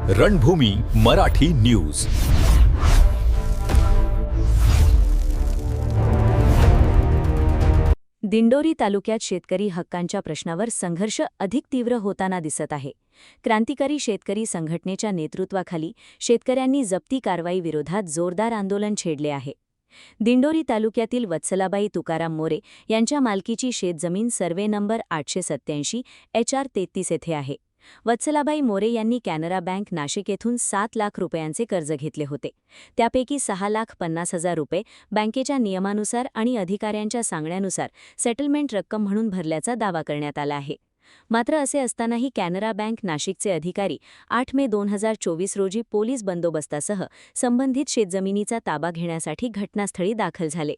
रणभूमी Marathi news. Dindori तालुक्यात शेतकरी हक्कांच्या प्रश्नावर संघर्ष अधिक तीव्र होताना दिसत आहे. क्रांतिकारी शेतकरी संघटनेच्या नेतृत्वाखाली शेतकऱ्यांनी जप्ती कारवाई विरोधात जोरदार आंदोलन छेडले आहे. दिंडोरी तालुक्यातील वत्सलाबाई तुकाराम मोरे यांच्या मालकीची शेतजमीन सर्वे नंबर 887 HR 33 येथे आहे. वत्सलाबाई मोरे यांनी कॅनरा बँक नाशिक येथून 7 लाख रुपयांचे कर्ज घेतले होते. त्यापैकी 6,50,000 रुपये बँकेच्या नियमानुसार आणि अधिकाऱ्यांच्या सांगण्यानुसार सेटलमेंट रक्कम म्हणून भरल्याचा दावा करण्यात आला आहे. मात्र असे असतानाही कॅनरा बँक नाशिकचे अधिकारी 8 मे 2024 रोजी पोलीस बंदोबस्तासह संबंधित शेतजमिनीचा ताबा घेण्यासाठी घटनास्थळी दाखल झाले.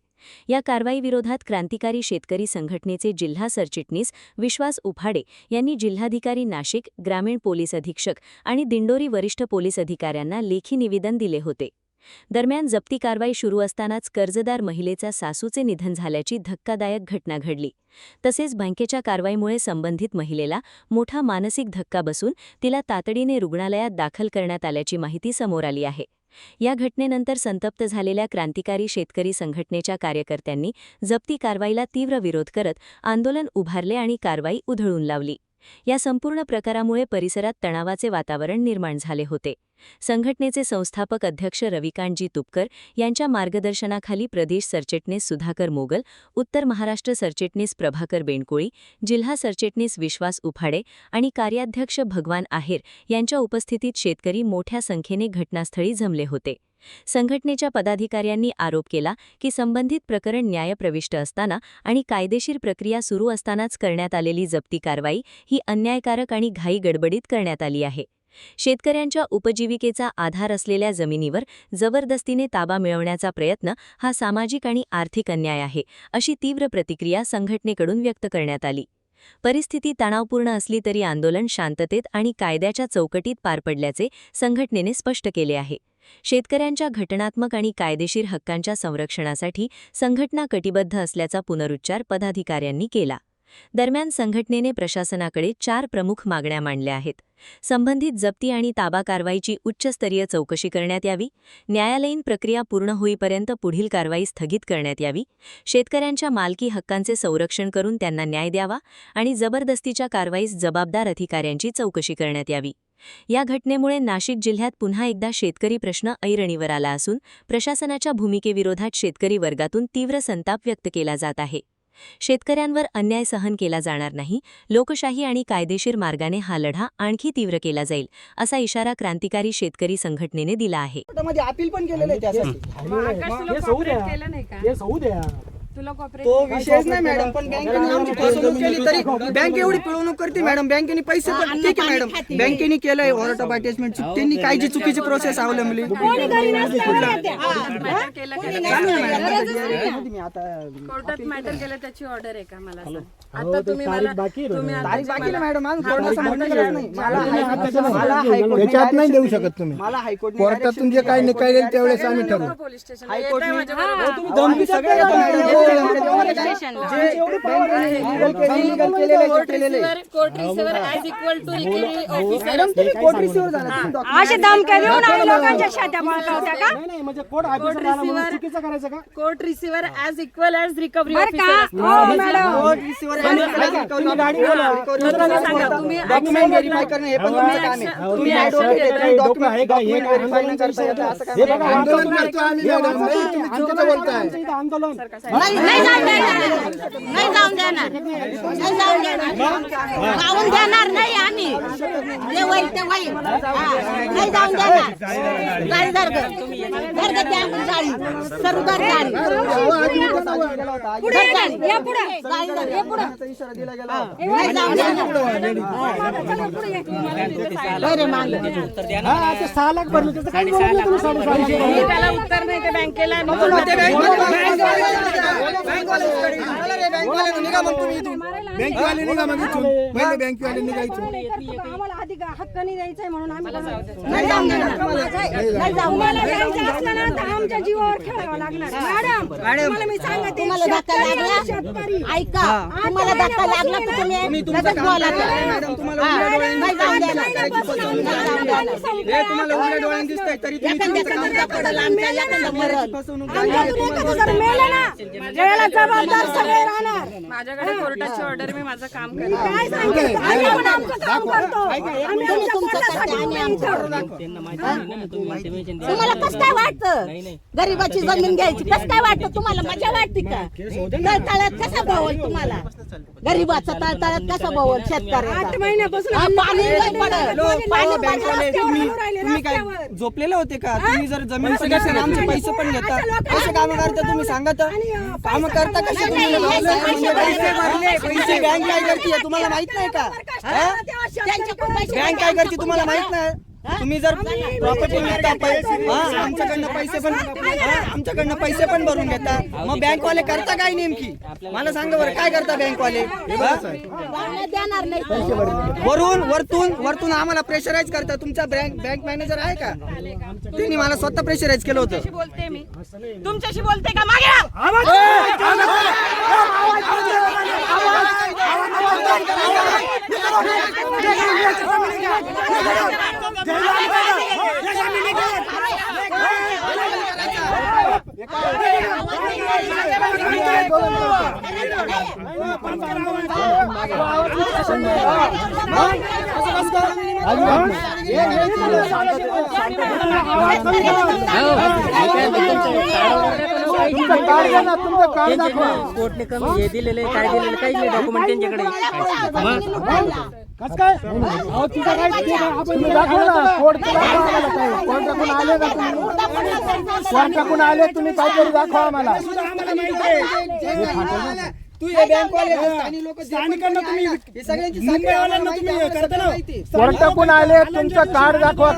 या कारवाईविरोधात क्रांतिकारी शेतकरी संघटनेचे जिल्हा सरचिटणीस विश्वास उफाडे यांनी जिल्हाधिकारी नाशिक, ग्रामीण पोलीस अधीक्षक आणि दिंडोरी वरिष्ठ पोलीस अधिकाऱ्यांना लेखी निवेदन दिले होते. दरम्यान जप्ती कारवाई सुरू असतानाच कर्जदार महिलेचा सासूचे निधन झाल्याची धक्कादायक घटना घडली. तसेच बँकेच्या कारवाईमुळे संबंधित महिलेला मोठा मानसिक धक्का बसून तिला तातडीने रुग्णालयात दाखल करण्यात आल्याची माहिती समोर आली आहे. या घटनेनंतर संतप्त झालेल्या क्रांतिकारी शेतकरी संघटनेच्या कार्यकर्त्यांनी जप्ती कारवाईला तीव्र विरोध करत आंदोलन उभारले आणि कारवाई उधळून लावली. या संपूर्ण प्रकारामुळे परिसरात तणावाचे वातावरण निर्माण झाले होते. संघटनेचे संस्थापक अध्यक्ष रविकांतजी तुपकर यांच्या मार्गदर्शनाखाली प्रदेश सरचिटणीस सुधाकर मोगल, उत्तर महाराष्ट्र सरचिटणीस प्रभाकर बेणकोळी, जिल्हा सरचिटणीस विश्वास उफाडे आणि कार्याध्यक्ष भगवान आहेर यांच्या उपस्थितीत शेतकरी मोठ्या संख्येने घटनास्थळी जमले होते. संघटनेच्या पदाधिकाऱ्यांनी आरोप केला की संबंधित प्रकरण न्यायप्रविष्ट असताना आणि कायदेशीर प्रक्रिया सुरू असतानाच करण्यात आलेली जप्ती कारवाई ही अन्यायकारक आणि घाई गडबडीत करण्यात आली आहे. शेतकऱ्यांच्या उपजीविकेचा आधार असलेल्या जमिनीवर जबरदस्तीने ताबा मिळवण्याचा प्रयत्न हा सामाजिक आणि आर्थिक अन्याय आहे, अशी तीव्र प्रतिक्रिया संघटनेकडून व्यक्त करण्यात आली. परिस्थिती तणावपूर्ण असली तरी आंदोलन शांततेत आणि कायद्याच्या चौकटीत पार पडल्याचे संघटनेने स्पष्ट केले आहे. शेतकऱ्यांच्या घटनात्मक आणि कायदेशीर हक्कांच्या संरक्षणासाठी संघटना कटिबद्ध असल्याचा पुनरुच्चार पदाधिकाऱ्यांनी केला. दरम्यान संघटनेने प्रशासनाकडे 4 प्रमुख मागण्या मांडल्या आहेत. संबंधित जप्ती आणि ताबा कारवाईची उच्चस्तरीय चौकशी करण्यात यावी, न्यायालयीन प्रक्रिया पूर्ण होईपर्यंत पुढील कारवाई स्थगित करण्यात यावी, शेतकऱ्यांच्या मालकी हक्कांचे संरक्षण करून त्यांना न्याय द्यावा आणि जबरदस्तीच्या कारवाईस जबाबदार अधिकाऱ्यांची चौकशी करण्यात यावी. या घटनेमुळे नाशिक जिल्ह्यात पुन्हा एकदा शेतकरी प्रश्न ऐरणीवर आला असून प्रशासनाच्या भूमिकेविरोधात शेतकरी वर्गातून तीव्र संताप व्यक्त केला जात आहे. शेतकऱ्यांवर अन्याय सहन केला जाणार नाही, लोकशाही आणि कायदेशीर मार्गाने हा लढा आणखी तीव्र केला जाईल, असा इशारा क्रांतिकारी शेतकरी संघटनेने दिला आहे. अपील पण केलेलं आहे त्यासाठी. तो विषयच नाही मॅडम, पण बँकेने आमची फसवणूक केली तरी बँक एवढी पिळवणूक करते मॅडम. बँकेने पैसे पण ठीक आहे मॅडम, बँकेने केलंय वॉरंट ऑफ अटॅचमेंट, त्यांनी काय जी चुकीची प्रोसेस अवलंबली. कोर्टात मॅटर केलं त्याची ऑर्डर आहे का मला सांग. आता तुम्ही मला तारीख बाकी ना मॅडम, आज कोर्टाचं म्हणणं केलं नाही. त्याच्यात नाही देऊ शकत तुम्ही. मला हायकोर्ट कोर्टातून जे काही निकाल येईल त्यावेळेस आम्ही ठरवू. पोलीस स्टेशन धमकी सगळं येतं madam. Court receiver as equal to recovery officer. Madam तुम्ही कोर्ट रिसिव्हर झाला. असे धमक्या देऊन आम्ही लोकांच्या शेत्या बळका होत्या का? Court receiver as equal as recovery बरं का? ऑफिसर. हो madam. Court receiver document verify करणं हे पण तुमचं काम आहे. तुम्ही डॉक्युमेंट व्हेरीफाय न करता येतं असं काय? आंदोलन करतो आम्ही मॅडम, नाही आमचं बोलताय. नाही जाऊन देणार, नाही जाऊन देणार, नाही जाऊन देणार, जाऊन देणार नाही आम्ही. जे होईल ते होईल. नाही जाऊन देणार. गाडी धरगत द्या आपण गाडी सर्व गाडी पुढे या पुढे गाडी धर या पुढे इशारा दिला गेला. नाही जाऊन देणार. बरे मान ते 6 लाख भरले त्याचं काय बोलले तुम्ही? 6.5 त्याला उत्तर नाही ते बँकेला ते बँकेला चला रे, बँकवाले निघा मग तुम्ही इथून. बँकवाले निघा मग इथून. पहिले बँकवाले निघायचं. आम्हाला अधिक हक्काने द्यायचंय म्हणून आम्ही नाही जाऊन देणार नाही जाऊन देणार द्यायचं असलं ना तर आमच्या जीवावर खेळावं लागणार. मॅडम तुम्हाला मी सांगते, तुम्हाला धक्का शेतकरी लागला ऐका तुम्हाला धक्का लागला तर तुम्ही लगेच बोला मॅडम तुम्हाला उघड्या डोळ्यांनी नाही जाऊन देणार हे तुम्हाला उघड्या डोळ्यांनी दिसतंय तरी तुम्ही एखाद्याचा नवरा पडेल आमच्या एखादा मरल फसवणूक आमच्यातून एखादं जर मेलं ना त्याला जबाबदार सगळे राहणार. माझ्याकडे कोर्टाची ऑर्डर, मी माझं काम करते. काय सांगितलं आम्ही पण आमचं काम करतो. आम्ही आमच्या तुमचं पोटासाठी करते, आम्ही उभे आमचं इथं. तुम्हाला कसं काय वाटतं गरीबाची जमीन घ्यायची कसं काय वाटतं तुम्हाला मजा वाटते का तळतळ्यात कसा भावल तुम्हाला गरीबाचा तळतळ्यात कसा भावल 8 शेतकऱ्याचा महिन्यापासून हा, आम्ही पाणी पाणी नाही पडत. पाणी बँकवाले पडत. तुम्ही काय झोपलेले होते का? तुम्ही जर जमीन सगळ्याचे आमचे पैसे पण घेता कसे काम करता तुम्ही सांगा तर काम करता कसे तुम्ही पैसे बँक काय करते तुम्हाला माहित नाही का? त्यांचे पण पैसे बँक काय करते तुम्हाला माहित नाही? तुम्ही जर प्रॉपर्टी विकता आमच्याकडनं पैसे पण भरून घेता मग बँकवाले करता काय नेमकी मला सांगा बरं काय करता बँकवाले? देणार नाही वरतून आम्हाला प्रेशराईज करता. तुमचा बँक मॅनेजर आहे का? त्यांनी मला स्वतः प्रेशराईज केलं होतं. बोलते मी तुमच्याशी बोलते का? मागे या. तुमचं कार्ड द्या ना, तुमचं कार्ड दाखवा. कोर्टने कमी हे दिलेले काय दिलेले काही नाही डॉक्युमेंट त्यांच्याकडे. कसं काय? तुम्ही दाखवा ना, कोर्टचं दाखवा आम्हाला काय. कोर्टाकडून आले का तुम्ही? कोर्टाकडून आले तुम्ही काहीतरी दाखवा आम्हाला. तू हे बँकवाले स्थानिक लोक स्थानिकांना तुम्ही हे सगळ्यांची मुंबईवाल्यांना तुम्ही करता ना कोर्टाकडून आले तुमचं कार्ड दाखवा.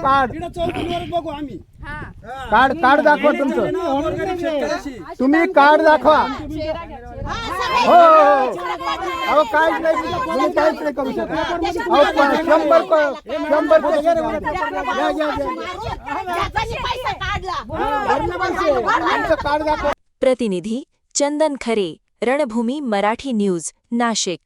कार्ड कार्ड दाखवा तुमचं. तुम्ही कार्ड दाखवा. हो अहो काहीच नाही तुम्ही काहीच नाही करू शकत. अहो 100 पैसा काढला तुमचं कार्ड दाखवा. प्रतिनिधी चंदन खरे, रणभूमी मराठी न्यूज, नाशिक.